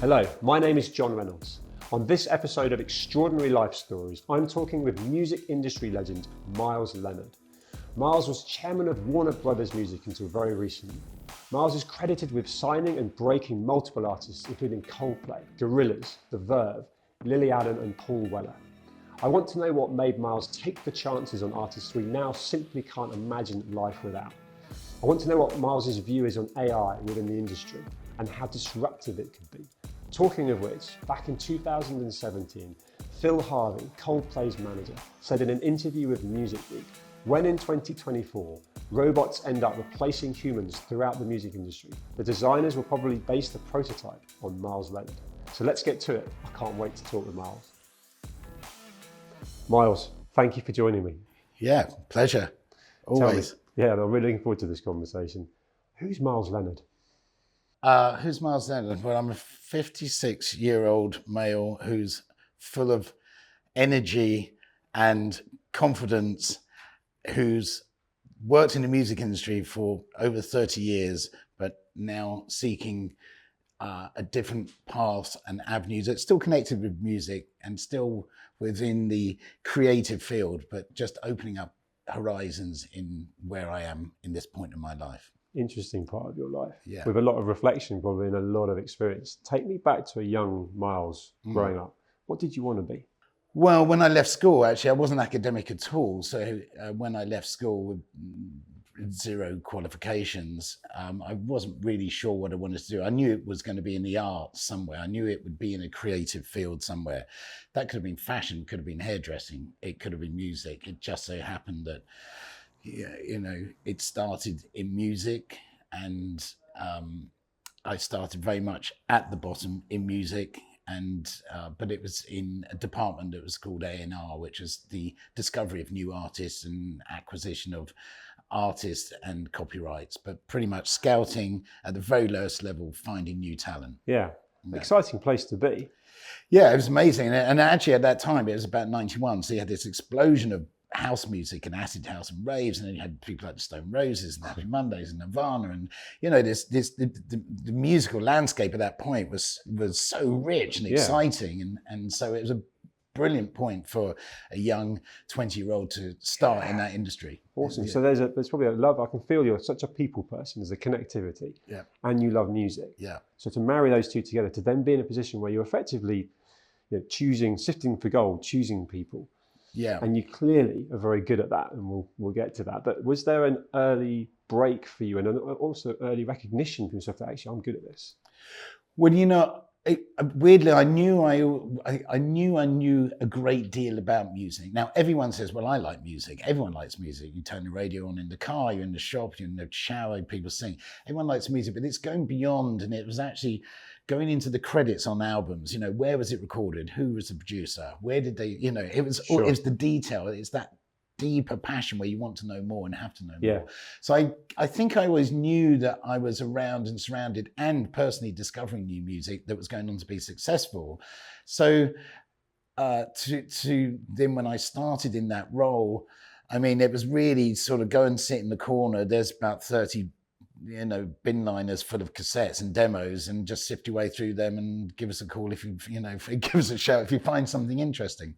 Hello, my name is John Reynolds. On this episode of Extraordinary Life Stories, I'm talking with music industry legend Miles Leonard. Miles was chairman of Warner Brothers Music until very recently. Miles is credited with signing and breaking multiple artists, including Coldplay, Gorillaz, The Verve, Lily Allen and Paul Weller. I want to know what made Miles take the chances on artists we now simply can't imagine life without. I want to know what Miles's view is on AI within the industry and how disruptive it could be. Talking of which, back in 2017, Phil Harvey, Coldplay's manager, said in an interview with Music Week, when in 2024, robots end up replacing humans throughout the music industry, the designers will probably base the prototype on Miles Leonard. So let's get to it. I can't wait to talk with Miles. Miles, thank you for joining me. Yeah, pleasure. Always. Yeah, I'm really looking forward to this conversation. Who's Miles Leonard? Who's Miles Leonard? Well, I'm a 56-year-old male who's full of energy and confidence, who's worked in the music industry for over 30 years, but now seeking a different path and avenues. It's still connected with music and still within the creative field, but just opening up horizons in where I am in this point in my life. Interesting part of your life, yeah. With a lot of reflection probably and a lot of experience. Take me back to a young Miles growing up. What did you want to be? Well, when I left school, actually, I wasn't academic at all. So when I left school with zero qualifications, I wasn't really sure what I wanted to do. I knew it was going to be in the arts somewhere. I knew it would be in a creative field somewhere. That could have been fashion, could have been hairdressing, it could have been music. It just so happened that, you know, it started in music, and I started very much at the bottom in music. And but it was in a department that was called A&R, which is the discovery of new artists and acquisition of artists and copyrights, but pretty much scouting at the very lowest level, finding new talent. Yeah, exciting place to be. Yeah, it was amazing. And actually at that time, it was about 91. So you had this explosion of house music and acid house and raves, and then you had people like the Stone Roses and Happy Mondays and Nirvana, and you know the musical landscape at that point was so rich and exciting, and so it was a brilliant point for a young 20-year-old to start in that industry. Awesome. So there's probably a love. I can feel you're such a people person. There's a connectivity, and you love music. Yeah. So to marry those two together, to then be in a position where you're effectively, sifting for gold, choosing people. Yeah, and you clearly are very good at that, and we'll get to that. But was there an early break for you, and also early recognition from yourself that actually I'm good at this? Well, weirdly, I knew I knew a great deal about music. Now, everyone says, "Well, I like music." Everyone likes music. You turn the radio on in the car, you're in the shop, you're in the shower, people sing. Everyone likes music, but it's going beyond, and it was actually going into the credits on albums, where was it recorded? Who was the producer? Where did they, it was the detail. It's that deeper passion where you want to know more and have to know more. So I think I always knew that I was around and surrounded and personally discovering new music that was going on to be successful. So to then when I started in that role, I mean, it was really sort of go and sit in the corner. There's about 30 bin liners full of cassettes and demos, and just sift your way through them and give us a call if give us a shout if you find something interesting.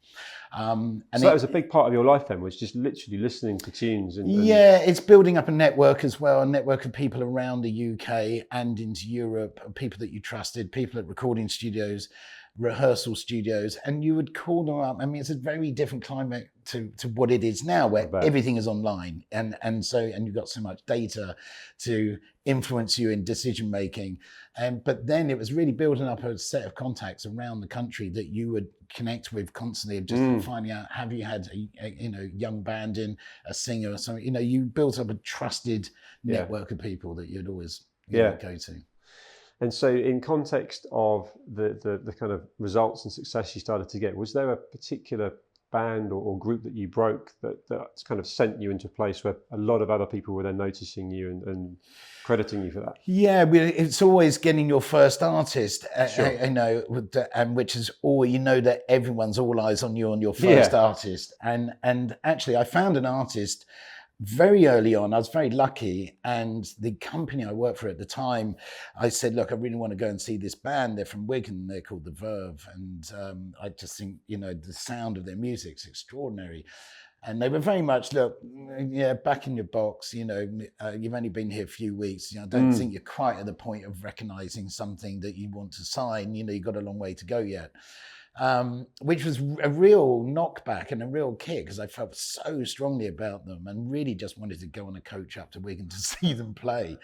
And so that was a big part of your life then, was just literally listening to tunes. Yeah, it's building up a network as well, a network of people around the UK and into Europe, people that you trusted, people at recording studios, rehearsal studios, and you would call them up. I mean, it's a very different climate to what it is now, where everything is online, and you've got so much data to influence you in decision making. But then it was really building up a set of contacts around the country that you would connect with constantly, of just finding out, have you had a young band in, a singer or something? You built up a trusted network of people that you'd always go to. And so in context of the kind of results and success you started to get, was there a particular band or group that you broke that's kind of sent you into a place where a lot of other people were then noticing you and crediting you for that? Yeah, it's always getting your first artist, and which is that everyone's all eyes on you on your first artist. And actually I found an artist very early on, I was very lucky, and the company I worked for at the time, I said, look, I really want to go and see this band. They're from Wigan, they're called the Verve, and I just think, the sound of their music's extraordinary. And they were very much, look, yeah, back in your box, you've only been here a few weeks. I don't think you're quite at the point of recognizing something that you want to sign. You've got a long way to go yet. Which was a real knockback and a real kick, because I felt so strongly about them and really just wanted to go on a coach up to Wigan to see them play.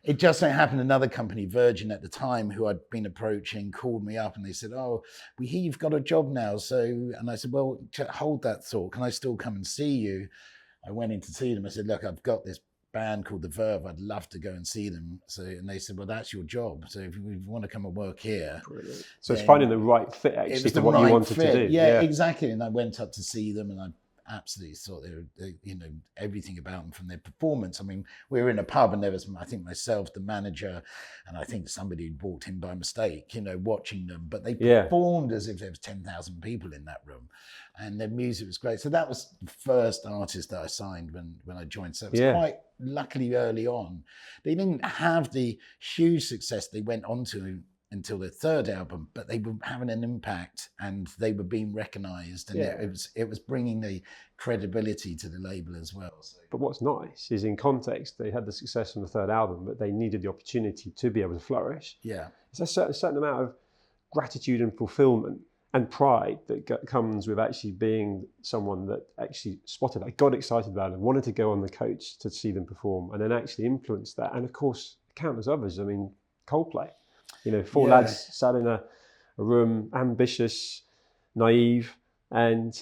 It just so happened another company, Virgin at the time, who I'd been approaching, called me up and they said, oh, we hear you've got a job now. And I said, well, hold that thought. Can I still come and see you? I went in to see them. I said, look, I've got this band called the Verve. I'd love to go and see them. And they said, well, that's your job. So if you want to come and work here. Brilliant. So it's finding the right fit actually to what you wanted to do. Yeah, exactly. And I went up to see them and I absolutely thought they everything about them, from their performance. I mean, we were in a pub and there was, I think, myself, the manager, and I think somebody had walked in by mistake, watching them, but they performed as if there was 10,000 people in that room, and their music was great. So that was the first artist that I signed when I joined. So it was quite luckily early on. They didn't have the huge success they went on to until their third album, but they were having an impact and they were being recognized, and it was bringing the credibility to the label as well. So. But what's nice is, in context, they had the success on the third album, but they needed the opportunity to be able to flourish. Yeah. There's a certain amount of gratitude and fulfillment and pride that comes with actually being someone that actually spotted that, got excited about it, wanted to go on the coach to see them perform, and then actually influenced that. And of course, countless others. I mean, Coldplay. Four lads sat in a room, ambitious, naive, and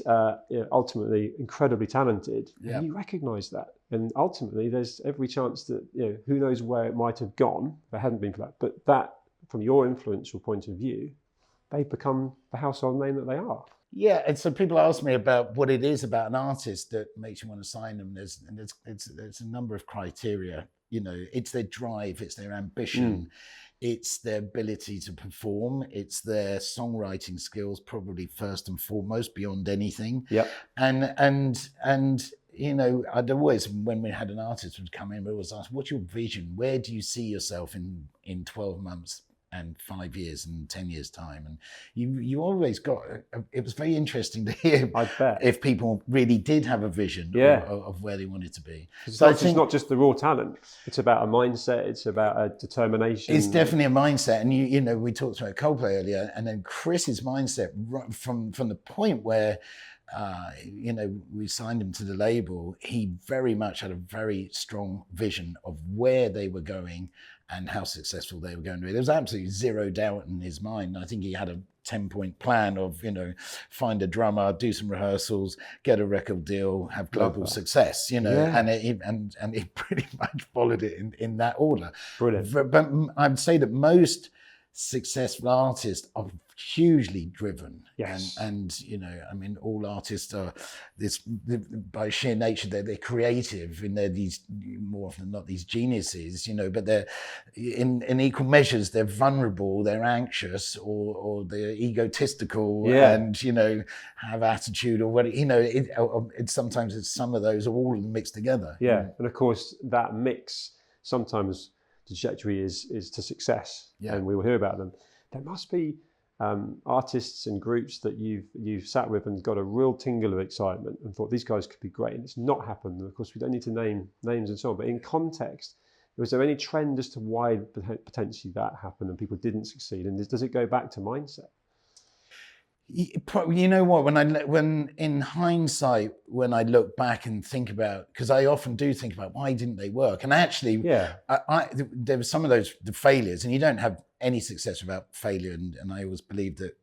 ultimately incredibly talented. Yeah. And you recognise that. And ultimately, there's every chance that, who knows where it might have gone if it hadn't been for that. But that, from your influential point of view, they've become the household name that they are. Yeah, and so people ask me about what it is about an artist that makes you want to sign them. There's a number of criteria. It's their drive, it's their ambition. It's their ability to perform. It's their songwriting skills, probably first and foremost, beyond anything. Yep. And I'd always, when we had an artist would come in, we always ask, what's your vision? Where do you see yourself in 12 months and 5 years and 10 years time? And you always got, it was very interesting to hear if people really did have a vision of where they wanted to be. So it's not just the raw talent, it's about a mindset, it's about a determination. It's definitely a mindset. And we talked about Coldplay earlier, and then Chris's mindset from the point where we signed him to the label, he very much had a very strong vision of where they were going and how successful they were going to be. There was absolutely zero doubt in his mind. I think he had a 10-point plan of, find a drummer, do some rehearsals, get a record deal, have global success, and he pretty much followed it in that order. Brilliant. But I'd say that most successful artists are hugely driven. Yes. And all artists are by sheer nature, they're creative, and they're these, more often than not, these geniuses, but they're in equal measures, they're vulnerable, they're anxious, or they're egotistical, and have attitude, or what, sometimes it's some of those all mixed together. Yeah. And of course that mix sometimes the trajectory is to success, and we will hear about them. There must be artists and groups that you've sat with and got a real tingle of excitement and thought these guys could be great, and it's not happened. And of course, we don't need to name names and so on, but in context, was there any trend as to why potentially that happened and people didn't succeed? And does it go back to mindset? You know what? When in hindsight, when I look back and think about, because I often do think about why didn't they work, and actually, there were some of the failures, and you don't have any success without failure, and I always believe that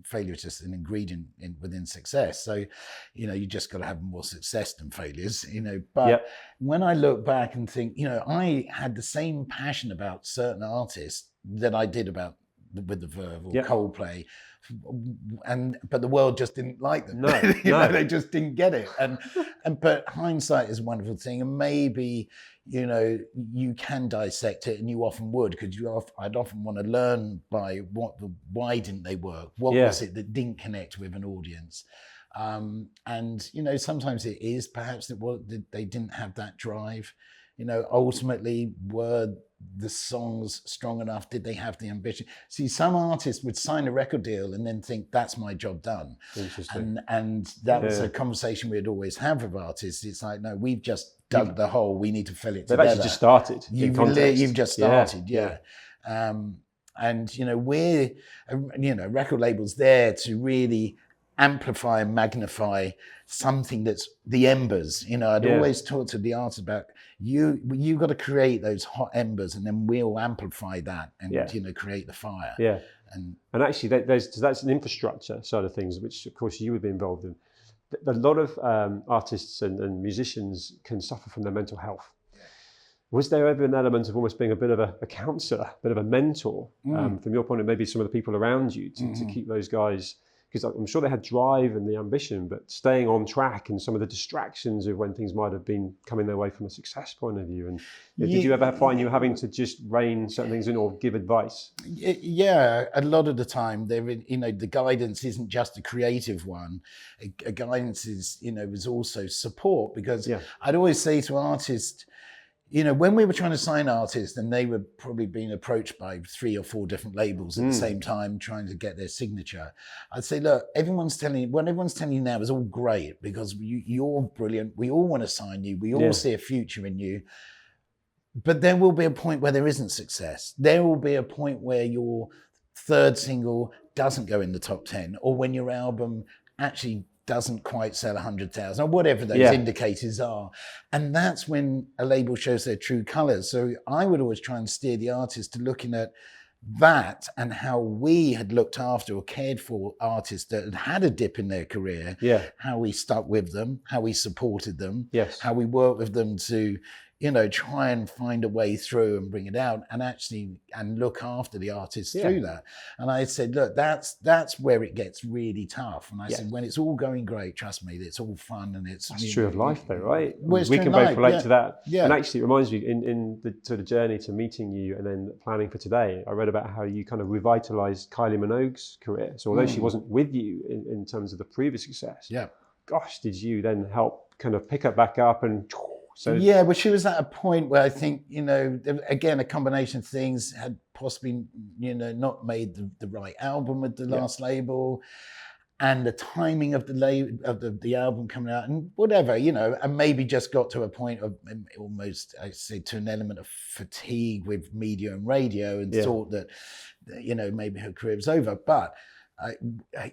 failure is just an ingredient within success. So you just got to have more success than failures. But when I look back and think, I had the same passion about certain artists that I did with the Verve or Coldplay. But the world just didn't like them. No, they just didn't get it. But hindsight is a wonderful thing, and maybe you can dissect it, and you often would, because I'd often want to learn by why didn't they work? What was it that didn't connect with an audience? And, you know, sometimes it is perhaps that they didn't have that drive. You know, ultimately, were the songs strong enough? Did they have the ambition? See, some artists would sign a record deal and then think, that's my job done. Interesting. And that was a conversation we'd always have with artists. It's like, no, we've just dug the hole. We need to fill it together. They've actually just started. You've just started, yeah. And, you know, record labels there to really amplify and magnify something that's the embers. You know, I'd always talk to the artists about you got to create those hot embers, and then we'll amplify that and you know, create the fire. Yeah. And actually, that's an infrastructure side of things, which of course you would be involved in. A lot of artists and musicians can suffer from their mental health. Was there ever an element of almost being a bit of a counsellor, a bit of a mentor from your point of maybe some of the people around you to keep those guys, because I'm sure they had drive and the ambition, but staying on track and some of the distractions of when things might have been coming their way from a success point of view. And did you ever find you having to just rein certain things in or give advice? Yeah, a lot of the time, you know, the guidance isn't just a creative one. A guidance is, you know, is also support, because I'd always say to artists, you know, when we were trying to sign artists and they were probably being approached by 3 or 4 different labels at the same time, trying to get their signature, I'd say, look, what everyone's telling you now is all great, because you're brilliant. We all want to sign you. We all see a future in you. But there will be a point where there isn't success. There will be a point where your 3rd single doesn't go in the top 10, or when your album actually doesn't quite sell 100,000, or whatever those indicators are. And that's when a label shows their true colors. So I would always try and steer the artist to looking at that and how we had looked after or cared for artists that had had a dip in their career, how we stuck with them, how we supported them, how we worked with them to, you know, try and find a way through and bring it out and look after the artists through that. And I said, look, that's where it gets really tough. And I said, when it's all going great, trust me, it's all fun, and it's true of life though, right? Well, we can both relate to that. Yeah. And actually it reminds me, in the sort of journey to meeting you and then planning for today, I read about how you kind of revitalized Kylie Minogue's career. So although she wasn't with you in terms of the previous success, gosh, did you then help kind of pick her back up and... So well, she was at a point where I think, you know, again, a combination of things, had possibly, you know, not made the right album with the last label, and the timing of the album coming out, and whatever, you know, and maybe just got to a point of almost, I say, to an element of fatigue with media and radio, and thought that, you know, maybe her career was over. But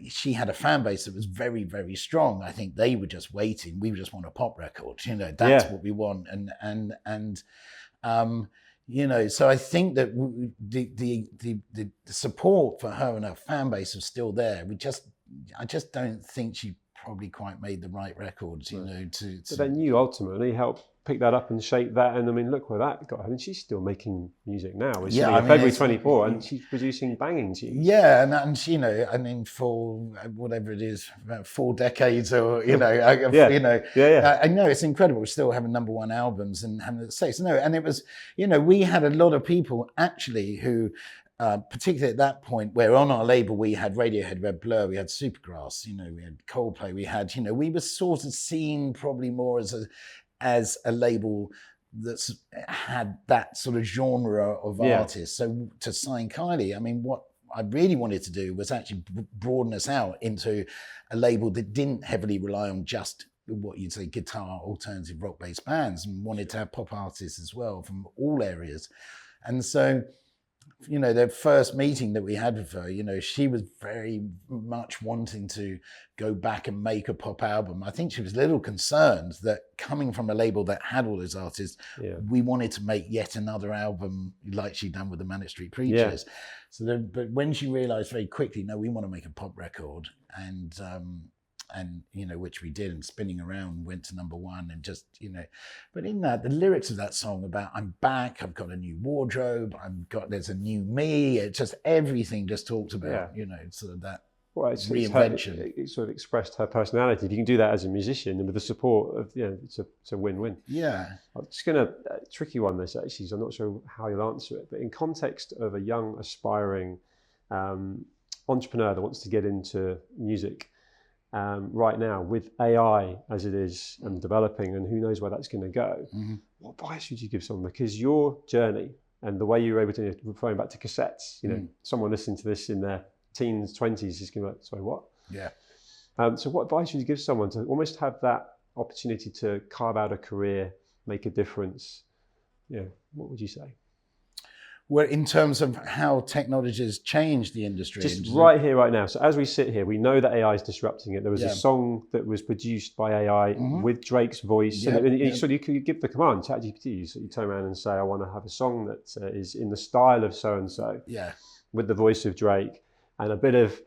she had a fan base that was very, very strong. I think they were just waiting. We just want a pop record, you know, that's what we want. And you know, so I think that the support for her and her fan base was still there. I just don't think she probably quite made the right records, you know, But then you ultimately helped pick that up and shape that, and I mean, look where that got her. And she's still making music now. It's February 24, and she's producing banging tunes. Yeah, and you know, I mean, for whatever it is, about 4 decades, or you know, I know it's incredible. We're still having #1 albums and having the States. No, and it was, you know, we had a lot of people actually who. Particularly at that point, where on our label we had Radiohead, Red Blur, we had Supergrass, you know, we had Coldplay, we had, you know, we were sort of seen probably more as a label that's had that sort of genre of artists. So to sign Kylie, I mean, what I really wanted to do was actually broaden us out into a label that didn't heavily rely on just what you'd say guitar, alternative rock-based bands, and wanted to have pop artists as well from all areas. And so, you know, the first meeting that we had with her, you know, she was very much wanting to go back and make a pop album. I think she was a little concerned that coming from a label that had all those artists, we wanted to make yet another album like she'd done with the Manic Street Preachers. But when she realized very quickly, no, we want to make a pop record, and you know, which we did, and Spinning Around went to #1, and just, you know, but in that, the lyrics of that song about I'm back, I've got a new wardrobe, there's a new me, it's just everything just talked about, you know, sort of that reinvention. It sort of expressed her personality. If you can do that as a musician and with the support of, you know, it's a win-win. Yeah. I'm just gonna, tricky one this actually, so I'm not sure how you'll answer it, but in context of a young aspiring entrepreneur that wants to get into music, right now with AI as it is and developing, and who knows where that's going to go. What advice would you give someone? Because your journey and the way you were able to, referring back to cassettes, someone listening to this in their teens, 20s is going to be like, sorry, what? Yeah. So what advice would you give someone to almost have that opportunity to carve out a career, make a difference? What would you say? Well, in terms of how technology has changed the industry. Just right here, right now. So as we sit here, we know that AI is disrupting it. There was a song that was produced by AI with Drake's voice. And you could give the command, ChatGPT, you turn around and say, I want to have a song that is in the style of so-and-so with the voice of Drake and a bit of,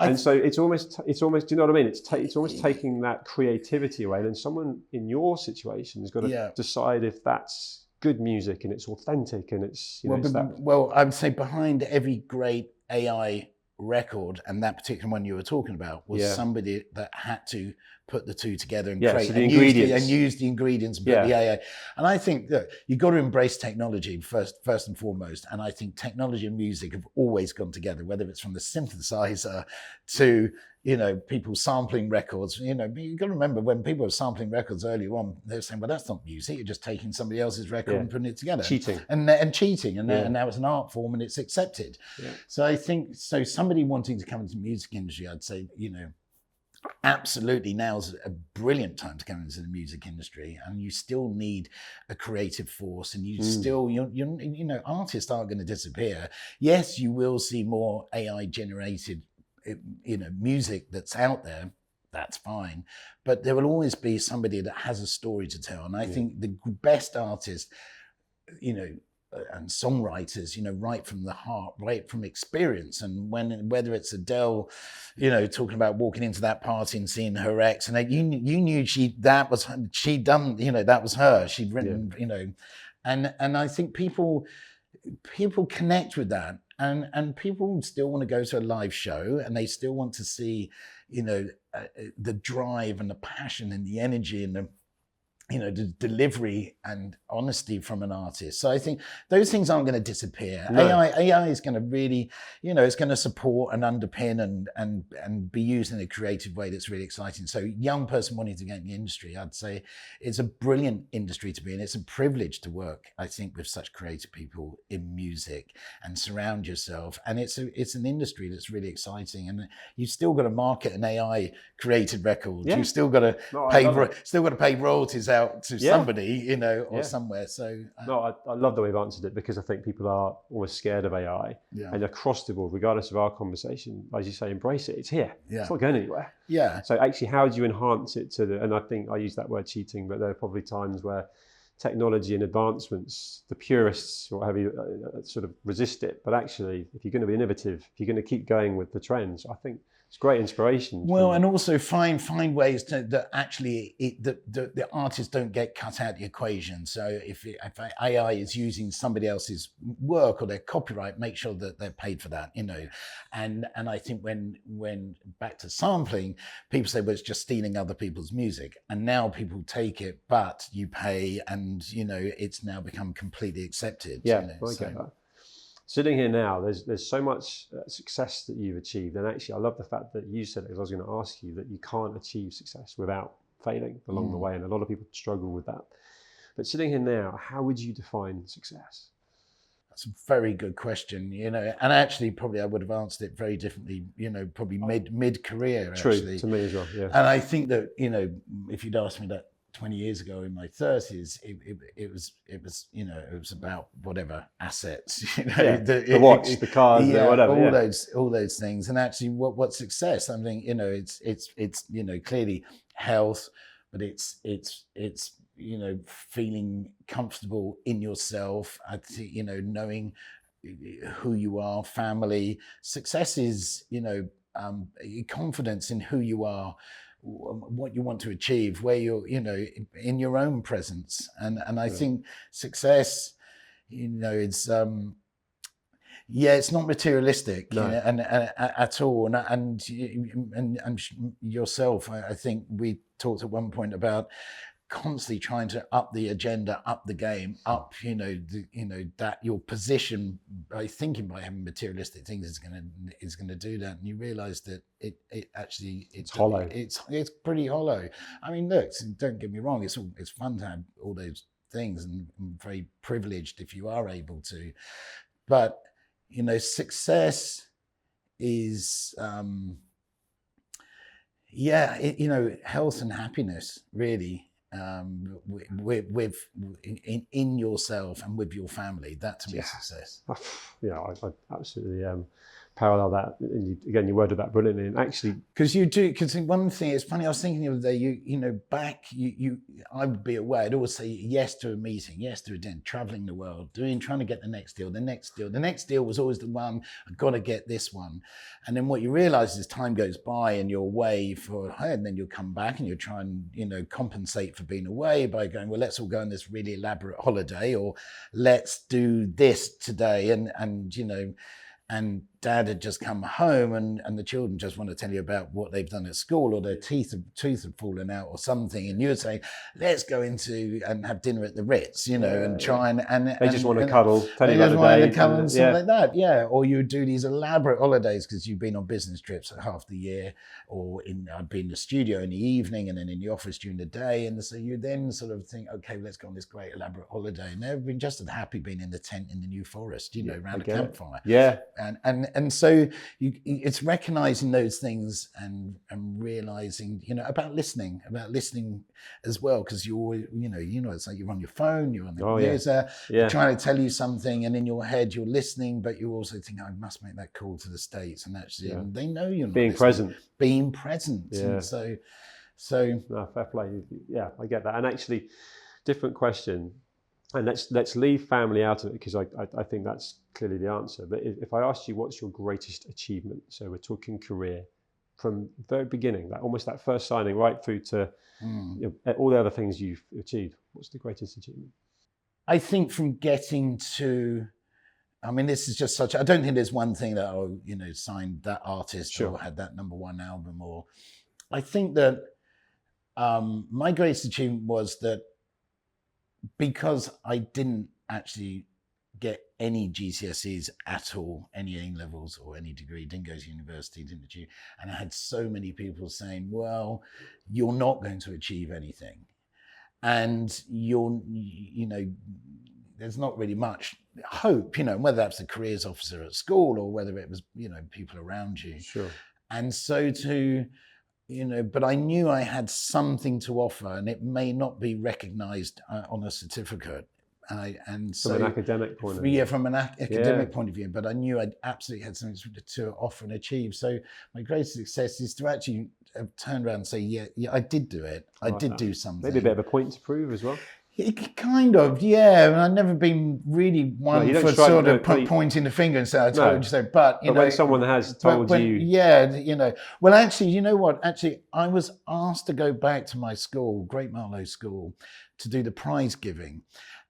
and so it's almost, do you know what I mean? It's almost taking that creativity away. And then someone in your situation has got to decide if that's good music and it's authentic and it's well, I would say behind every great AI record, and that particular one you were talking about was somebody that had to put the two together and create so the ingredients. use the ingredients, but the AI. And I think that you've got to embrace technology first and foremost. And I think technology and music have always gone together, whether it's from the synthesizer to people sampling records. You've got to remember when people were sampling records earlier on, they were saying, well, that's not music. You're just taking somebody else's record and putting it together. Cheating. And cheating. And now it's an art form and it's accepted. Yeah. So I think, somebody wanting to come into the music industry, I'd say, absolutely now's a brilliant time to come into the music industry, and you still need a creative force, and you still, artists aren't going to disappear. Yes, you will see more AI generated music that's out there, that's fine, but there will always be somebody that has a story to tell. And I think the best artists, and songwriters, write from the heart, write from experience. And whether it's Adele, talking about walking into that party and seeing her ex, and you knew that was her. She'd written, and I think people connect with that. And people still want to go to a live show, and they still want to see, the drive and the passion and the energy and the delivery and honesty from an artist. So I think those things aren't going to disappear. No. AI is going to really, it's going to support and underpin and be used in a creative way that's really exciting. So young person wanting to get in the industry, I'd say it's a brilliant industry to be in. It's a privilege to work, I think, with such creative people in music and surround yourself. And it's an industry that's really exciting. And you've still got to market an AI created record. You've still got to pay royalties out to somebody, or somewhere. So I love the way you've answered it, because I think people are almost scared of AI, and across the board, regardless of our conversation, as you say, embrace it. It's here. It's not going anywhere. So actually, how do you enhance it and I think I use that word cheating, but there are probably times where technology and advancements, the purists or whatever, sort of resist it. But actually, if you're going to be innovative, if you're going to keep going with the trends, I think it's great inspiration. Well, and also find ways that actually the artists don't get cut out of the equation. So if AI is using somebody else's work or their copyright, make sure that they're paid for that, And I think when back to sampling, people say, well, it's just stealing other people's music. And now people take it, but you pay, and it's now become completely accepted. I get that. Sitting here now, there's so much success that you've achieved, and actually I love the fact that you said it, because I was going to ask you that you can't achieve success without failing along the way, and a lot of people struggle with that. But sitting here now, how would you define success? That's a very good question, and actually probably I would have answered it very differently, probably mid-career. True, actually. To me as well, yeah. And I think that, if you'd asked me that 20 years ago in my 30s, it was about whatever assets, the watch, the cars, whatever, all those things. And actually, what's success? I mean, it's clearly health, but it's feeling comfortable in yourself. I think knowing who you are, family. Success is confidence in who you are, what you want to achieve, where you're, in your own presence. And I think success, it's, it's not materialistic and at all. And yourself, I think we talked at one point about constantly trying to up the agenda, up the game, up, that your position by thinking by having materialistic things is going to do that. And you realize that it's hollow. It's pretty hollow. I mean, look, don't get me wrong. It's fun to have all those things, and I'm very privileged if you are able to. But, success is, health and happiness, really, in yourself and with your family. That to me is success. Yeah, I absolutely parallel that. And you worded that brilliantly. And actually, because one thing, it's funny, I was thinking the other day, I would be away, I'd always say yes to a meeting, yes to a dinner, traveling the world, trying to get the next deal. The next deal was always the one, I've got to get this one. And then what you realize is time goes by and you're away and then you'll come back and you'll try and, compensate for being away by going, well, let's all go on this really elaborate holiday, or let's do this today. And dad had just come home and the children just want to tell you about what they've done at school, or their teeth have fallen out or something. And you would say, let's go into and have dinner at the Ritz, and try and they just want to cuddle, tell you about the day. And something like that, yeah. Or you would do these elaborate holidays because you've been on business trips half the year, or I'd be in the studio in the evening and then in the office during the day. And so you then sort of think, okay, let's go on this great elaborate holiday. And they've been just as happy being in the tent in the New Forest, around a campfire. Yeah. And so it's recognizing those things and realizing, about listening as well, because it's like you're on your phone, you're on the computer, they're trying to tell you something, and in your head you're listening, but you also think, I must make that call to the States, and actually and they know you're not being listening. present. Being present. Yeah. And so no, fair play. Yeah, I get that. And actually, different question. And let's leave family out of it, because I think that's clearly the answer. But if I asked you, what's your greatest achievement? So we're talking career, from the very beginning, like almost that first signing right through to all the other things you've achieved. What's the greatest achievement? I think from getting to, this is just I don't think there's one thing that, signed that artist or had that #1 album. Or I think that my greatest achievement was that, because I didn't actually get any GCSEs at all, any A levels or any degree, didn't go to university, didn't achieve. And I had so many people saying, well, you're not going to achieve anything. And there's not really much hope, whether that's the careers officer at school or whether it was, people around you. Sure. And so but I knew I had something to offer, and it may not be recognized on a certificate. From an academic point of view. Yeah, from an academic point of view. But I knew I absolutely had something to offer and achieve. So my greatest success is to actually turn around and say, yeah, I did do it. I did do something. Maybe a bit of a point to prove as well. Kind of, yeah. And I've never been really one for sort of pointing the finger and saying, I told you so. But, when someone has told you. Yeah, Well, actually, you know what? Actually, I was asked to go back to my school, Great Marlow School, to do the prize giving.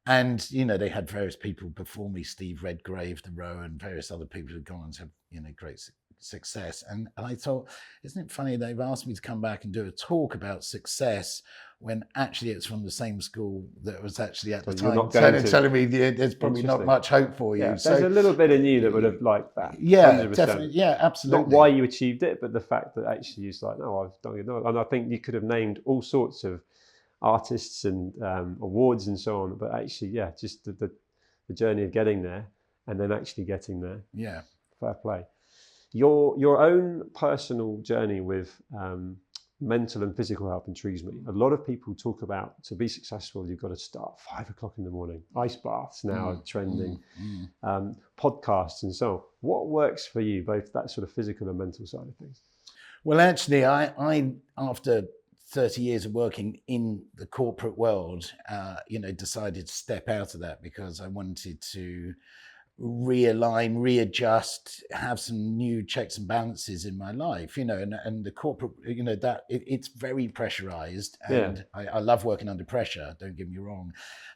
And, they had various people before me, Steve Redgrave, the Row, and various other people who'd gone on to have, great success. And I thought, isn't it funny they've asked me to come back and do a talk about success when actually it's from the same school that was actually at the time telling me there's probably not much hope for you. Yeah, so there's a little bit in you that would have liked that. Yeah, 100%. definitely. Yeah, absolutely. Not why you achieved it, but the fact that actually it's like, no, I've done it. And I think you could have named all sorts of artists and awards and so on, but actually, just the journey of getting there and then actually getting there. Yeah. Fair play. Your own personal journey with mental and physical health intrigues me. A lot of people talk about, to be successful, you've got to start 5 o'clock in the morning. Ice baths now are trending, podcasts and so on. What works for you, both that sort of physical and mental side of things? Well, actually, I after 30 years of working in the corporate world, decided to step out of that because I wanted to realign, readjust, have some new checks and balances in my life, and the corporate, that it's very pressurized, and I love working under pressure, don't get me wrong,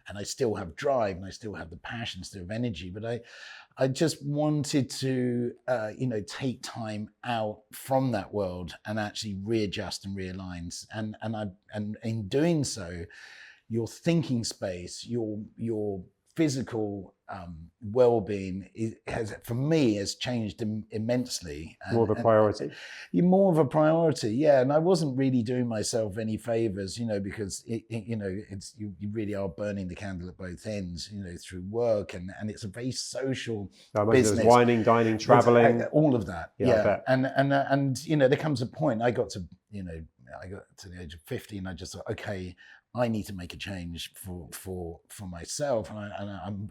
and I still have drive and I still have the passion, still have energy, but I just wanted to, take time out from that world and actually readjust and realign, and in doing so, your thinking space, your physical well-being for me has changed immensely. More of a priority. More of a priority, yeah. And I wasn't really doing myself any favors, because you really are burning the candle at both ends, through work, and it's a very social business. There's wining, dining, traveling, all of that. Yeah. And there comes a point. I got to the age of 50, and I just thought, okay, I need to make a change for myself, and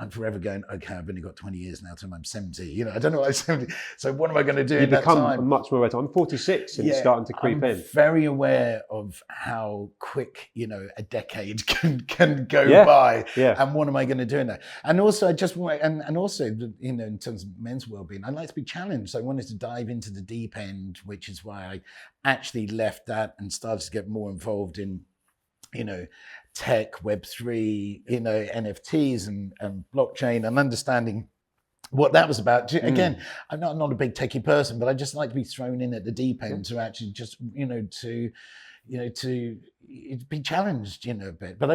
I'm forever going, okay, I've only got 20 years now till I'm 70. I don't know what I'm 70. So what am I going to do? You become much more aware. I'm 46, and it's starting to creep in. Very aware of how quick a decade can go by. Yeah. And what am I going to do in that? And also, I just want, and also, in terms of men's well-being, I like to be challenged. So I wanted to dive into the deep end, which is why I actually left that and started to get more involved in tech, Web3, NFTs and blockchain, and understanding what that was about. Again, I'm not a big techie person, but I just like to be thrown in at the deep end to actually just, to be challenged, a bit. But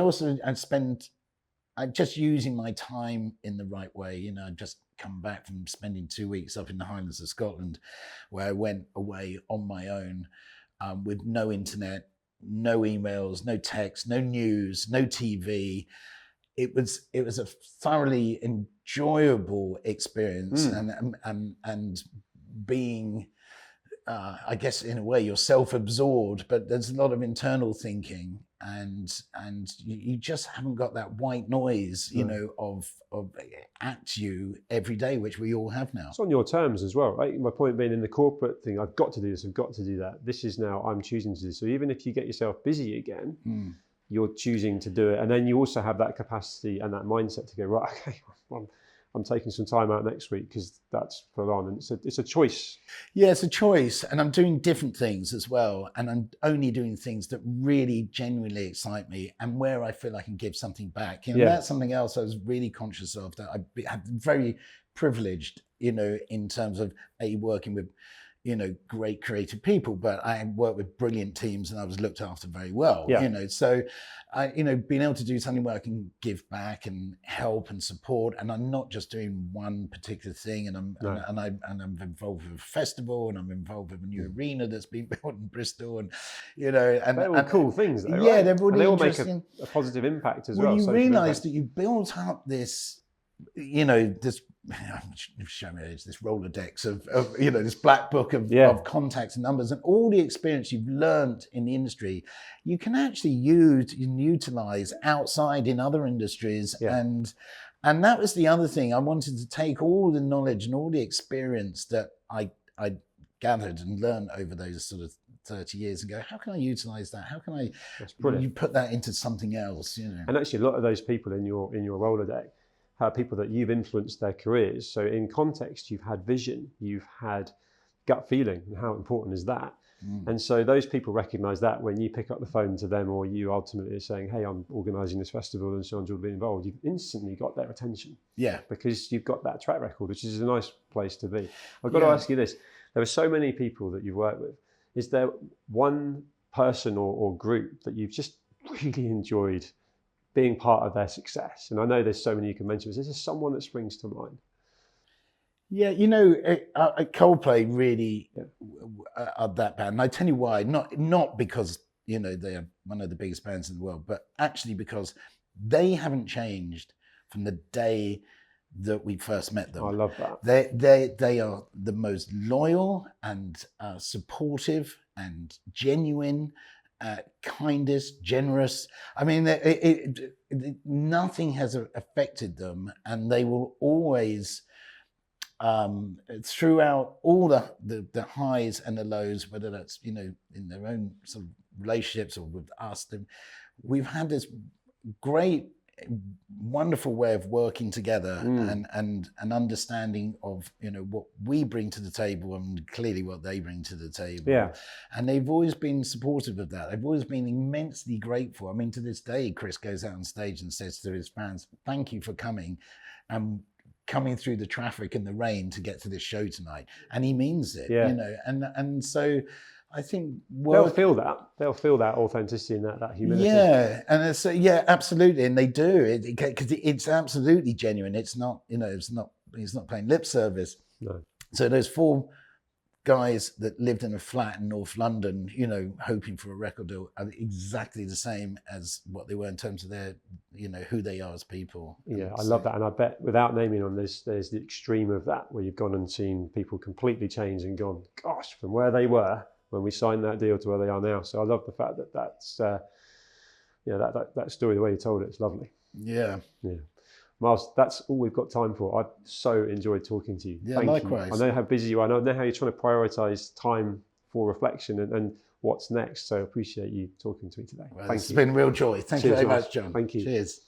I'm just using my time in the right way. I just come back from spending 2 weeks up in the Highlands of Scotland, where I went away on my own with no internet, no emails, no text, no news, no TV. It was a thoroughly enjoyable experience, and being, I guess in a way, you're self-absorbed, but there's a lot of internal thinking, and you just haven't got that white noise, of at you every day, which we all have now. It's on your terms as well, right? My point being, in the corporate thing, I've got to do this, I've got to do that. This is now, I'm choosing to do this. So even if you get yourself busy again, you're choosing to do it. And then you also have that capacity and that mindset to go, right, okay, I'm taking some time out next week because that's full on. And it's a choice. Yeah, it's a choice. And I'm doing different things as well. And I'm only doing things that really genuinely excite me and where I feel I can give something back. That's something else I was really conscious of, that I'm very privileged, in terms of working with, great creative people, but I work with brilliant teams and I was looked after very well, so I, being able to do something where I can give back and help and support, and I'm not just doing one particular thing, and I'm involved with a festival, and I'm involved with a new arena that's been built in Bristol, and they're all cool things though, yeah, right? they're really and they all interesting. Make a positive impact as well. You realise that you built up this, this, show me this Rolodex of this black book of contacts and numbers, and all the experience you've learned in the industry, you can actually use and utilize outside in other industries. And that was the other thing. I wanted to take all the knowledge and all the experience that I gathered and learned over those sort of 30 years and go, how can I utilize that? How can you put that into something else? And actually, a lot of those people in your Rolodex are people that you've influenced their careers. So in context, you've had vision, you've had gut feeling, and how important is that? And so those people recognize that when you pick up the phone to them, or you ultimately are saying, hey, I'm organizing this festival and so on, you'll be involved, you've instantly got their attention. Yeah. Because you've got that track record, which is a nice place to be. I've got to ask you this. There are so many people that you've worked with. Is there one person or group that you've just really enjoyed being part of their success? And I know there's so many you can mention, but is there someone that springs to mind? Yeah, Coldplay really are that band. And I tell you why, not because, they're one of the biggest bands in the world, but actually because they haven't changed from the day that we first met them. I love that. They are the most loyal and supportive and genuine, kindest, generous. I mean, nothing has affected them, and they will always, throughout all the highs and the lows, whether that's in their own sort of relationships or with us, we've had this great wonderful way of working together and an understanding of, you know, what we bring to the table and clearly what they bring to the table. Yeah. And they've always been supportive of that. They've always been immensely grateful. I mean, to this day, Chris goes out on stage and says to his fans, thank you for coming and coming through the traffic and the rain to get to this show tonight. And he means it, you know, and so I think they'll feel that authenticity and that humility. Yeah, and it's, yeah, absolutely, and they do because it's absolutely genuine. It's not, you know, he's not playing lip service. No. So those 4 guys that lived in a flat in North London, you know, hoping for a record deal, are exactly the same as what they were in terms of their, you know, who they are as people. Yeah, I love that, and I bet without naming them, there's the extreme of that where you've gone and seen people completely change and gone, gosh, from where they were when we signed that deal to where they are now. So I love the fact that that's, that story, the way you told it, it's lovely. Yeah. Yeah. Miles, that's all we've got time for. I so enjoyed talking to you. Yeah, Thank likewise. you. I know how busy you are. I know how you're trying to prioritise time for reflection and what's next. So I appreciate you talking to me today. Well, it's been a real joy. Thank you very much, John. Thank you. Cheers.